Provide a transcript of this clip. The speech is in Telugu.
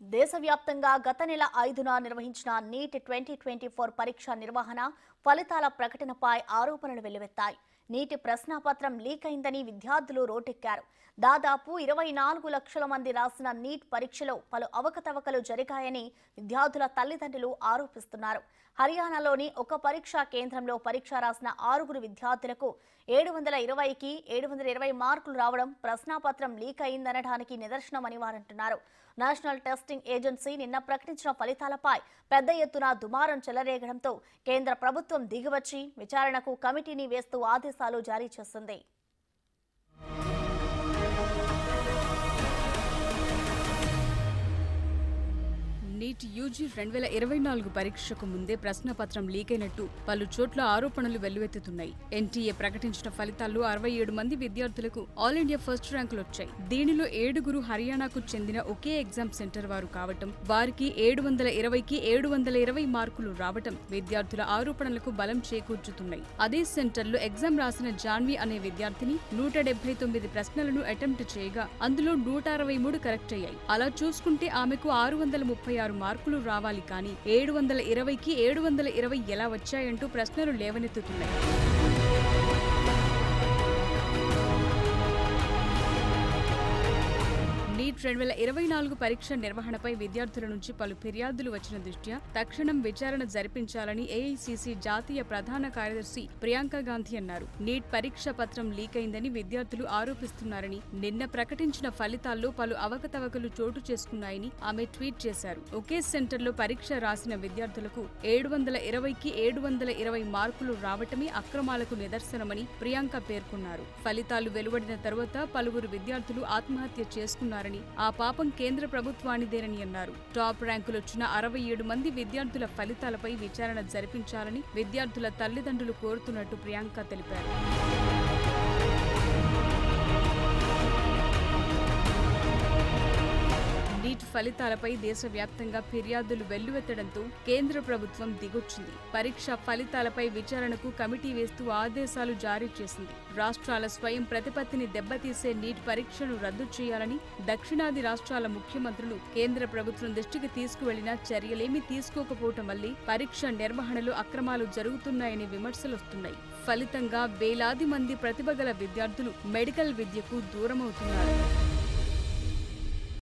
దేశవ్యాప్తంగా గత నెల 5న నిర్వహించిన నీట్ 2024 పరీక్ష నిర్వహణ ఫలితాల ప్రకటనపై ఆరోపణలు వెల్లువెత్తాయి. నీట్ ప్రశ్నాపత్రం లీక్ అయిందని విద్యార్థులు రోడ్డెక్కారు. దాదాపు 24 లక్షల మంది రాసిన నీట్ పరీక్షలో పలు అవకతవకలు జరిగాయని విద్యార్థుల తల్లిదండ్రులు ఆరోపిస్తున్నారు. హర్యానాలోని ఒక పరీక్షా కేంద్రంలో పరీక్ష రాసిన 6 విద్యార్థులకు 720కి 720 మార్కులు రావడం ప్రశ్నాపత్రం లీక్ అయిందనడానికి నిదర్శనమని వారంటున్నారు. నేషనల్ టెస్టింగ్ ఏజెన్సీ నిన్న ప్రకటించిన ఫలితాలపై పెద్ద ఎత్తున దుమారం చెలరేగడంతో కేంద్ర ప్రభుత్వం దిగివచ్చి విచారణకు కమిటీని వేస్తూ ఆదేశాలు జారీ చేసింది. నీట్ యూజీ 2024 పరీక్షకు ముందే ప్రశ్నపత్రం లీక్ అయినట్టు పలు చోట్ల ఆరోపణలు వెల్లువెత్తుతున్నాయి. ఎన్టీఏ ప్రకటించిన ఫలితాల్లో 67 మంది విద్యార్థులకు ఆల్ ఇండియా ఫస్ట్ ర్యాంకులు వచ్చాయి. దీనిలో 7 హర్యానాకు చెందిన ఒకే ఎగ్జామ్ సెంటర్ వారు కావటం, వారికి 720కి 720 మార్కులు రావటం విద్యార్థుల ఆరోపణలకు బలం చేకూర్చుతున్నాయి. అదే సెంటర్లో ఎగ్జామ్ రాసిన జాన్వి అనే విద్యార్థిని 179 ప్రశ్నలను అటెంప్ట్ చేయగా అందులో 163 కరెక్ట్ అయ్యాయి. అలా చూసుకుంటే ఆమెకు 636 మార్కులు రావాలి, కానీ 720కి 720 ఎలా వచ్చాయంటూ ప్రశ్నలు లేవనెత్తుతున్నాయి. నీట్ 2024 పరీక్ష నిర్వహణపై విద్యార్థుల నుంచి పలు ఫిర్యాదులు వచ్చిన దృష్ట్యా తక్షణం విచారణ జరిపించాలని ఏఐసీసీ జాతీయ ప్రధాన కార్యదర్శి ప్రియాంక గాంధీ అన్నారు. నీట్ పరీక్ష పత్రం లీక్ అయిందని విద్యార్థులు ఆరోపిస్తున్నారని, నిన్న ప్రకటించిన ఫలితాల్లో పలు అవకతవకలు చోటు చేసుకున్నాయని ఆమె ట్వీట్ చేశారు. ఒకే సెంటర్లో పరీక్ష రాసిన విద్యార్థులకు 720కి 720 మార్కులు రావటమే అక్రమాలకు నిదర్శనమని ప్రియాంక పేర్కొన్నారు. ఫలితాలు వెలువడిన తరువాత పలువురు విద్యార్థులు ఆత్మహత్య చేసుకున్నారని, ఆ పాపం కేంద్ర ప్రభుత్వానిదేనని అన్నారు. టాప్ ర్యాంకులొచ్చిన 67 మంది విద్యార్థుల ఫలితాలపై విచారణ జరిపించాలని విద్యార్థుల తల్లిదండ్రులు కోరుతున్నట్టు ప్రియాంక తెలిపారు. నీట్ ఫలితాలపై దేశవ్యాప్తంగా ఫిర్యాదులు వెల్లువెత్తడంతో కేంద్ర ప్రభుత్వం దిగొచ్చింది. పరీక్ష ఫలితాలపై విచారణకు కమిటీ వేస్తూ ఆదేశాలు జారీ చేసింది. రాష్ట్రాల స్వయం ప్రతిపత్తిని దెబ్బతీసే నీట్ పరీక్షను రద్దు చేయాలని దక్షిణాది రాష్ట్రాల ముఖ్యమంత్రులు కేంద్ర ప్రభుత్వం దృష్టికి తీసుకువెళ్లినా చర్యలేమీ తీసుకోకపోవటం వల్లే పరీక్ష నిర్వహణలో అక్రమాలు జరుగుతున్నాయనే విమర్శలొస్తున్నాయి. ఫలితంగా వేలాది మంది ప్రతిభ గల విద్యార్థులు మెడికల్ విద్యకు దూరమవుతున్నారు.